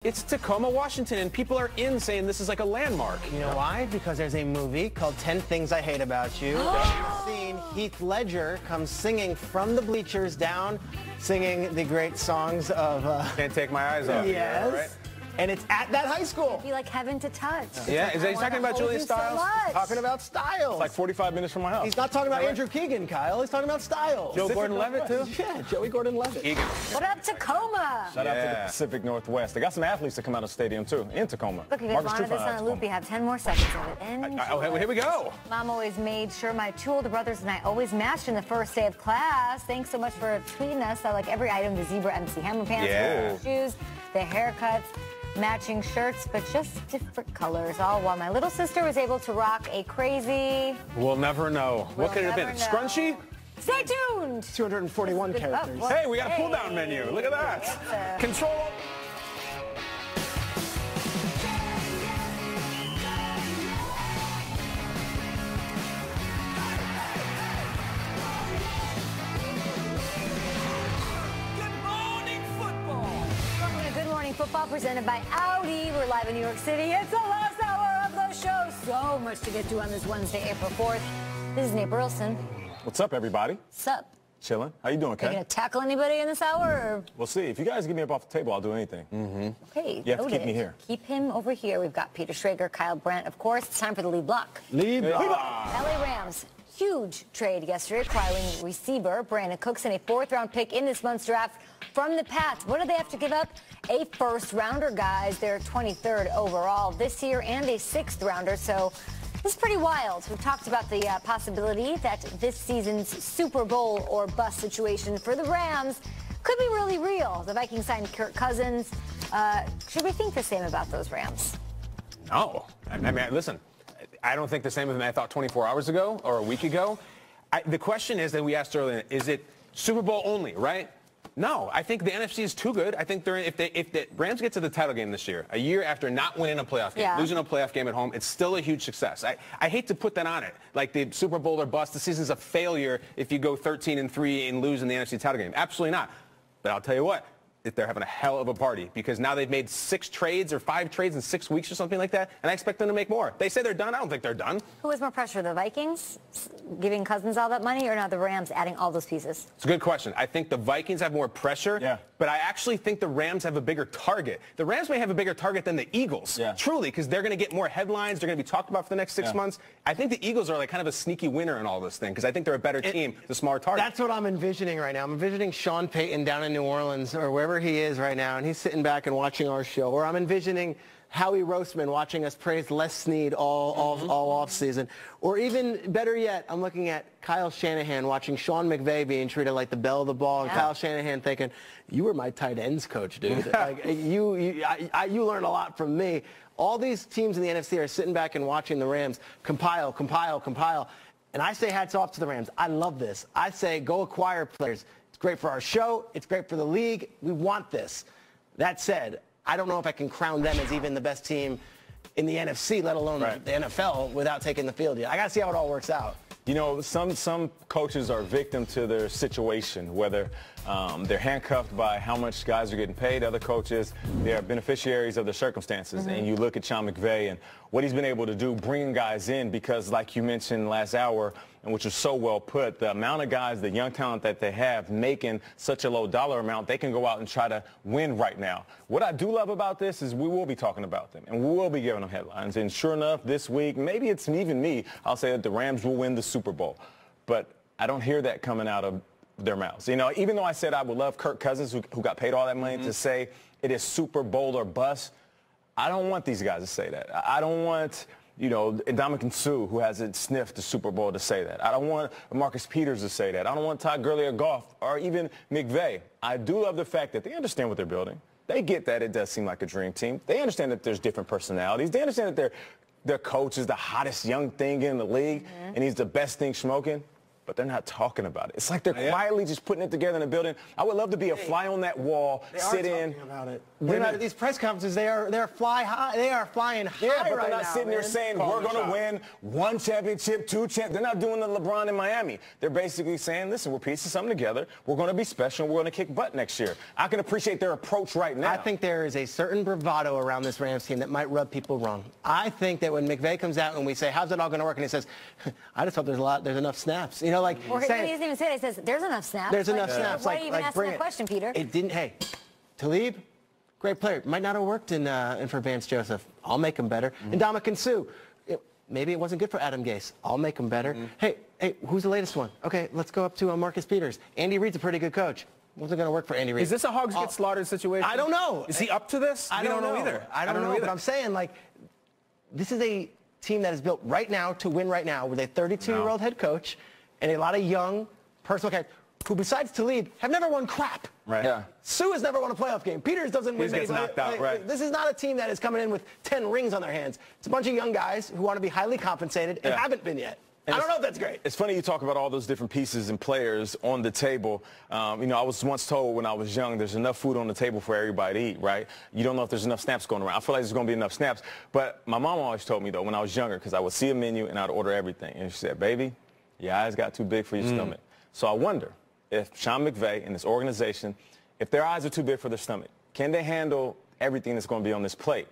It's Tacoma, Washington, and people are saying this is like a landmark. You know why? Because there's a movie called 10 Things I Hate About You. That you've seen Heath Ledger come singing from the bleachers down, singing the great songs of... Can't Take My Eyes Off. Yes. You, right? And it's at that high school. It'd be like heaven to touch. Yeah, is he talking about Julia Stiles? Talking about Styles. It's like 45 minutes from my house. He's not talking about Andrew Keegan, Kyle. He's talking about Styles. Joe Gordon-Levitt, too? Yeah, Joey Gordon-Levitt. Keegan. What up, Tacoma? Shout out to the Pacific Northwest. They got some athletes that come out of the stadium, too, in Tacoma. Look, you guys wanted this on a loop. You have 10 more seconds of it. Here we go. Mom always made sure my two older brothers and I always matched in the first day of class. Thanks so much for tweeting us. I like every item, the zebra MC Hammer pants, the shoes, the haircuts, matching shirts, but just different colors, all while my little sister was able to rock a crazy... We'll never know. What could it have been? Know. Scrunchie? Stay tuned! 241 characters. Well, hey, we got a pull-down menu. Look at that. Control. Football presented by Audi. We're live in New York City. It's the last hour of the show. So much to get to on this Wednesday, April 4th. This is Nate Burleson. What's up, everybody? What's up? Chilling. How you doing, Kat? Are you going to tackle anybody in this hour? Or? We'll see. If you guys get me up off the table, I'll do anything. Okay, you have to keep me here. Keep him over here. We've got Peter Schrager, Kyle Brandt. Of course, it's time for the lead block. Lead block. LA Rams. Huge trade yesterday, acquiring receiver Brandon Cooks and a fourth-round pick in this month's draft from the Pats. What do they have to give up? A first-rounder, guys. They're 23rd overall this year and a sixth-rounder, so this is pretty wild. We've talked about the possibility that this season's Super Bowl or bust situation for the Rams could be really real. The Vikings signed Kirk Cousins. Should we think the same about those Rams? No. I mean, listen, I don't think the same as I thought 24 hours ago or a week ago. The question is that we asked earlier, is it Super Bowl only, right? No, I think the NFC is too good. I think if the Rams get to the title game this year, a year after not winning a playoff game, losing a playoff game at home, it's still a huge success. I hate to put that on it, like the Super Bowl or bust. The season's a failure if you go 13-3 and lose in the NFC title game. Absolutely not. But I'll tell you what. If they're having a hell of a party because now they've made 6 trades or 5 trades in 6 weeks or something like that, and I expect them to make more. They say they're done. I don't think they're done. Who has more pressure, the Vikings giving Cousins all that money or now the Rams adding all those pieces? It's a good question. I think the Vikings have more pressure, but I actually think the Rams have a bigger target. The Rams may have a bigger target than the Eagles, truly, because they're going to get more headlines. They're going to be talked about for the next 6 months. I think the Eagles are like kind of a sneaky winner in all this thing because I think they're a better team, the smaller target. That's what I'm envisioning right now. I'm envisioning Sean Payton down in New Orleans or wherever he is right now, and he's sitting back and watching our show. Or I'm envisioning Howie Roseman watching us praise Les Snead all offseason. Or even better yet, I'm looking at Kyle Shanahan watching Sean McVay being treated like the belle of the ball, and Kyle Shanahan thinking, you were my tight ends coach, dude. Like, you learned a lot from me. All these teams in the NFC are sitting back and watching the Rams compile. And I say hats off to the Rams. I love this. I say go acquire players. It's great for our show. It's great for the league. We want this. That said, I don't know if I can crown them as even the best team in the NFC, let alone the NFL, without taking the field yet. I got to see how it all works out. You know, some coaches are victim to their situation, whether they're handcuffed by how much guys are getting paid. Other coaches, they are beneficiaries of their circumstances. And you look at Sean McVay and what he's been able to do, bringing guys in, because like you mentioned last hour, and which was so well put, the amount of guys, the young talent that they have making such a low dollar amount, they can go out and try to win right now. What I do love about this is we will be talking about them, and we will be giving them headlines. And sure enough, this week, maybe it's even me, I'll say that the Rams will win the Super Bowl. But I don't hear that coming out of their mouths. You know, even though I said I would love Kirk Cousins, who got paid all that money, to say it is Super Bowl or bust, I don't want these guys to say that. I don't want, you know, Ndamukong Suh, who hasn't sniffed the Super Bowl, to say that. I don't want Marcus Peters to say that. I don't want Todd Gurley or Goff or even McVay. I do love the fact that they understand what they're building. They get that it does seem like a dream team. They understand that there's different personalities. They understand that their coach is the hottest young thing in the league and he's the best thing smoking. but they're not talking about it. It's like they're quietly just putting it together in the building. I would love to be a fly on that wall, sit in. Talking about it. These press conferences, they're fly high. They are flying high but right they're not now, sitting there man. saying we're going to win 1 championship, 2 championships. They're not doing the LeBron in Miami. They're basically saying, listen, we're piecing something together. We're going to be special. We're going to kick butt next year. I can appreciate their approach right now. I think there is a certain bravado around this Rams team that might rub people wrong. I think that when McVay comes out and we say, how's it all going to work? And he says, I just hope there's enough snaps. You know, like or he doesn't even say it. He says, there's enough snaps. There's enough snaps. Why are you even asking bring that question, Peter? It didn't. Hey, Talib, great player. Might not have worked in for Vance Joseph. I'll make him better. And Ndamukong Suh. Maybe it wasn't good for Adam Gase. I'll make him better. Hey, who's the latest one? Okay, let's go up to Marcus Peters. Andy Reid's a pretty good coach. Wasn't going to work for Andy Reid. Is this a hogs get slaughtered situation? I don't know. Is he up to this? I don't know either. I don't know either. But I'm saying, like, this is a team that is built right now to win right now with a 32-year-old head coach and a lot of young personal characters who, besides Talib, have never won crap. Right. Yeah. Suh has never won a playoff game. Peters doesn't win. He gets knocked out, right. This is not a team that is coming in with 10 rings on their hands. It's a bunch of young guys who want to be highly compensated and haven't been yet. I don't know if that's great. It's funny you talk about all those different pieces and players on the table. You know, I was once told when I was young, there's enough food on the table for everybody to eat, right? You don't know if there's enough snaps going around. I feel like there's going to be enough snaps. But my mom always told me, though, when I was younger, because I would see a menu and I'd order everything. And she said, baby, your eyes got too big for your stomach. So I wonder if Sean McVay and this organization, if their eyes are too big for their stomach, can they handle everything that's going to be on this plate?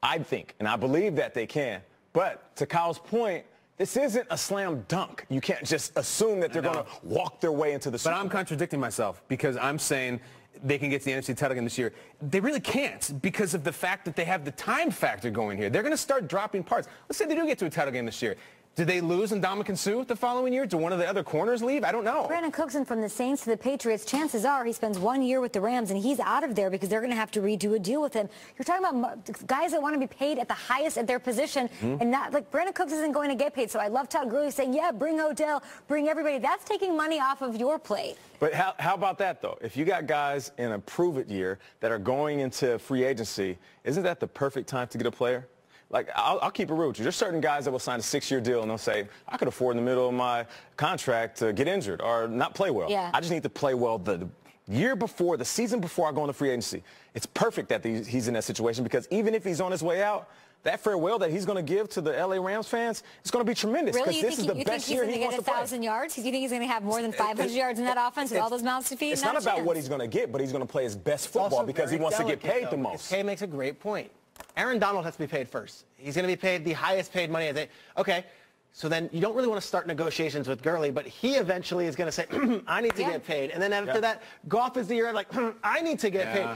I think, and I believe that they can. But to Kyle's point, this isn't a slam dunk. You can't just assume that they're going to walk their way into the Super Bowl. But I'm contradicting myself because I'm saying they can get to the NFC title game this year. They really can't because of the fact that they have the time factor going here. They're going to start dropping parts. Let's say they do get to a title game this year. Did they lose Ndamukong Suh the following year? Do one of the other corners leave? I don't know. Brandon Cooks from the Saints to the Patriots, chances are he spends 1 year with the Rams and he's out of there because they're going to have to redo a deal with him. You're talking about guys that want to be paid at the highest at their position and not like Brandon Cooks isn't going to get paid. So I love Todd Gurley saying, yeah, bring Odell, bring everybody. That's taking money off of your plate. But how about that, though? If you got guys in a prove-it year that are going into free agency, isn't that the perfect time to get a player? Like, I'll keep it real with you. There's certain guys that will sign a 6-year deal, and they'll say, I could afford in the middle of my contract to get injured or not play well. Yeah. I just need to play well the year before, the season before I go into free agency. It's perfect that he's in that situation because even if he's on his way out, that farewell that he's going to give to the L.A. Rams fans is going to be tremendous because really? this is the best year he wants to play. You think he's going to get 1,000 yards? Do you think he's going to have more than 500 yards in that offense with all those mouths to feed? It's not about what he's going to get, but he's going to play his best football because he wants to get paid the most. Kay makes a great point. Aaron Donald has to be paid first. He's going to be paid the highest paid money. Okay, so then you don't really want to start negotiations with Gurley, but he eventually is going to say, I need to get paid. And then after that, Goff is the year like, I need to get paid.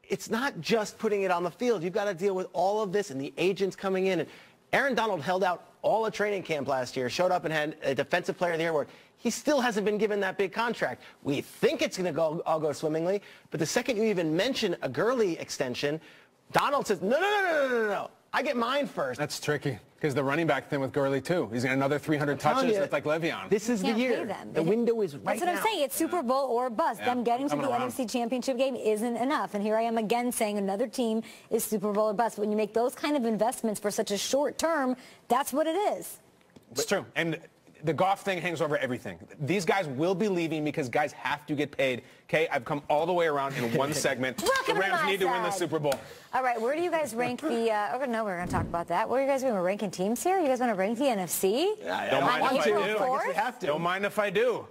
It's not just putting it on the field. You've got to deal with all of this and the agents coming in. And Aaron Donald held out all a training camp last year, showed up and had a Defensive Player of the Year award. He still hasn't been given that big contract. We think it's going to all go swimmingly, but the second you even mention a Gurley extension, Donald says, no. I get mine first. That's tricky because the running back thing with Gurley, too. He's got another 300 touches. That's like Le'Veon. This is the year. The window is right now. That's what I'm saying. It's Super Bowl or bust. Them getting to the NFC Championship game isn't enough. And here I am again saying another team is Super Bowl or bust. When you make those kind of investments for such a short term, that's what it is. It's true. And the Goff thing hangs over everything. These guys will be leaving because guys have to get paid. Okay, I've come all the way around in one segment. The Rams need to win the Super Bowl. All right, where do you guys rank the... no, we're going to talk about that. What are you guys doing? We're ranking teams here? You guys want to rank the NFC? Don't mind if I do. I guess we have to. Don't mind if I do.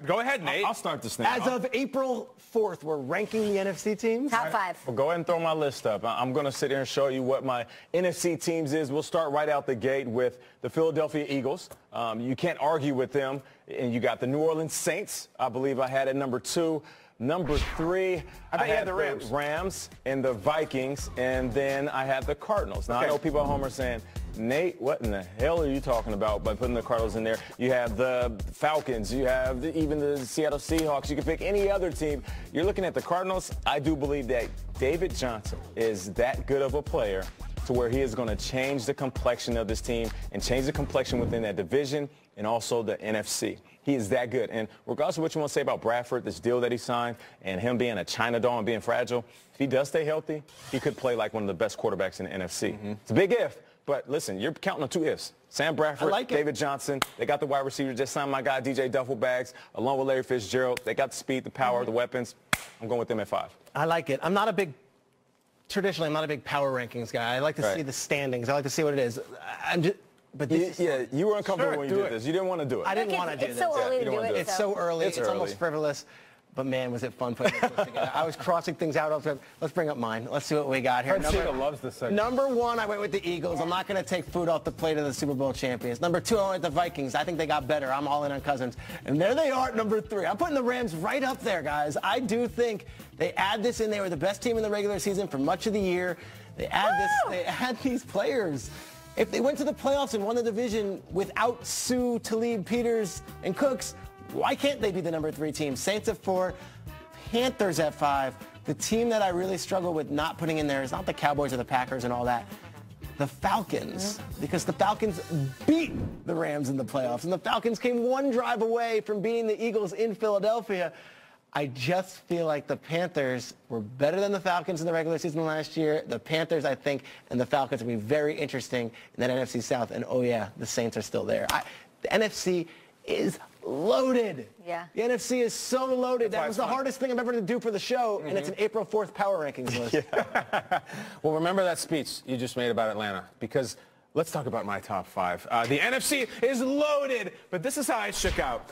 Go ahead, Nate. I'll start this thing. As of April 4th, we're ranking the NFC teams. Top 5. Well, go ahead and throw my list up. I'm going to sit here and show you what my NFC teams is. We'll start right out the gate with the Philadelphia Eagles. You can't argue with them. And you got the New Orleans Saints. I believe I had at number 2. Number 3, I had the Rams and the Vikings, and then I had the Cardinals. Now, I know people at home are saying, Nate, what in the hell are you talking about by putting the Cardinals in there? You have the Falcons. You have even the Seattle Seahawks. You can pick any other team. You're looking at the Cardinals. I do believe that David Johnson is that good of a player to where he is going to change the complexion of this team and change the complexion within that division and also the NFC. He is that good. And regardless of what you want to say about Bradford, this deal that he signed, and him being a China doll and being fragile, if he does stay healthy, he could play like one of the best quarterbacks in the NFC. It's a big if, but listen, you're counting on 2 ifs. Sam Bradford, David Johnson, they got the wide receiver. Just signed my guy, DJ Duffelbags, along with Larry Fitzgerald. They got the speed, the power, the weapons. I'm going with them at 5. I like it. Traditionally, I'm not a big power rankings guy. I like to see the standings. I like to see what it is. But this is you were uncomfortable when you did this. You didn't want to do it. I didn't want to do this. It's so early to do it. It's so early. It's almost frivolous. But, man, was it fun putting this together. I was crossing things out. Let's bring up mine. Let's see what we got here. Loves this segment. Number 1, I went with the Eagles. I'm not going to take food off the plate of the Super Bowl champions. Number 2, I went with the Vikings. I think they got better. I'm all in on Cousins. And there they are at number 3. I'm putting the Rams right up there, guys. I do think they add this in. They were the best team in the regular season for much of the year. They add this. They add these players. If they went to the playoffs and won the division without Sue, Talib, Peters, and Cooks, why can't they be the number 3 team? Saints at 4. Panthers at 5. The team that I really struggle with not putting in there is not the Cowboys or the Packers and all that. The Falcons, because the Falcons beat the Rams in the playoffs, and the Falcons came 1 drive away from beating the Eagles in Philadelphia. I just feel like the Panthers were better than the Falcons in the regular season last year. The Panthers, I think, and the Falcons will be very interesting in that NFC South. And, oh, yeah, the Saints are still there. The NFC is loaded. Yeah. The NFC is so loaded. That was the hardest thing I've ever to do for the show, and it's an April 4th power rankings list. Well, remember that speech you just made about Atlanta, because let's talk about my top 5. The NFC is loaded, but this is how I shook out.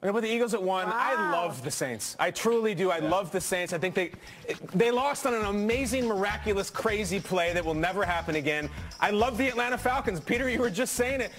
I'm going to put the Eagles at 1. Wow. I love the Saints. I truly do. I love the Saints. I think they lost on an amazing, miraculous, crazy play that will never happen again. I love the Atlanta Falcons. Peter, you were just saying it.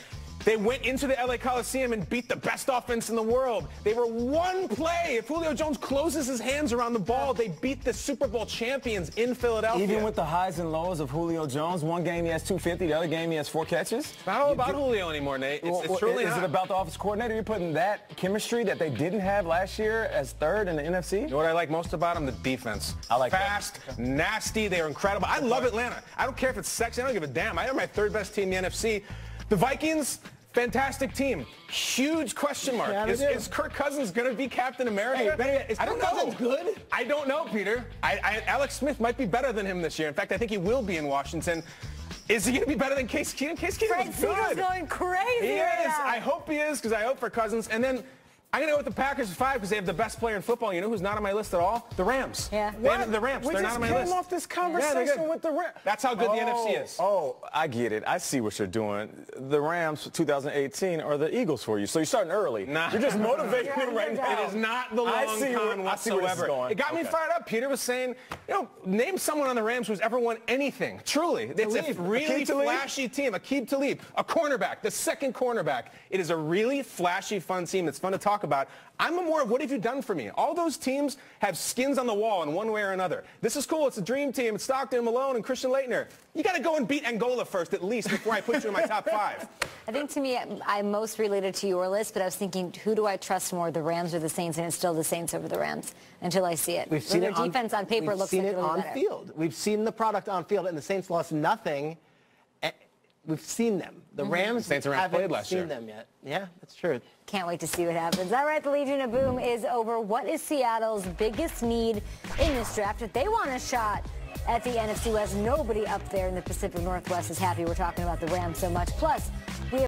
They went into the LA Coliseum and beat the best offense in the world. They were 1 play. If Julio Jones closes his hands around the ball, they beat the Super Bowl champions in Philadelphia. Even with the highs and lows of Julio Jones, one game he has 250, the other game he has 4 catches. It's not all about Julio anymore, Nate. It's truly not. Is it about the offensive coordinator? You're putting that chemistry that they didn't have last year as 3rd in the NFC? You know what I like most about them? The defense. I like fast, nasty. They're incredible. I love Atlanta. I don't care if it's sexy. I don't give a damn. They're my 3rd best team in the NFC. The Vikings, fantastic team. Huge question mark. Yeah, is Kirk Cousins going to be Captain America? Hey, is Kirk Cousins good? I don't know, Peter. Alex Smith might be better than him this year. In fact, I think he will be in Washington. Is he going to be better than Case Keenum? Case Keenum is good. Fred Segal's going crazy. He is. I hope he is, because I hope for Cousins. And then I'm going to go with the Packers at 5 because they have the best player in football. You know who's not on my list at all? The Rams. Yeah. The Rams. They're not on my list. We just came off this conversation with the Rams. That's how good the NFC is. Oh, I get it. I see what you're doing. The Rams 2018 are the Eagles for you. So you're starting early. Nah. You're just motivating them right now. It is not the long con whatsoever. It got me fired up. Peter was saying, name someone on the Rams who's ever won anything. Truly. It's a really flashy team. Aqib Talib, a cornerback, the 2nd cornerback. It is a really flashy, fun team. It's fun to talk about. I'm more of what have you done for me? All those teams have skins on the wall in one way or another. This is cool. It's a dream team. It's Stockton, Malone, and Christian Laettner. You got to go and beat Angola first, at least, before I put you in my top 5. I think, to me, I'm most related to your list, but I was thinking, who do I trust more, the Rams or the Saints? And it's still the Saints over the Rams until I see it. We've seen their defense on paper looks like really better. We've seen it on field. We've seen the product on field, and the Saints lost nothing. We've seen them. The Rams haven't seen them yet. Yeah, that's true. Can't wait to see what happens. All right, the Legion of Boom is over. What is Seattle's biggest need in this draft? If they want a shot at the NFC West, nobody up there in the Pacific Northwest is happy we're talking about the Rams so much. Plus, we have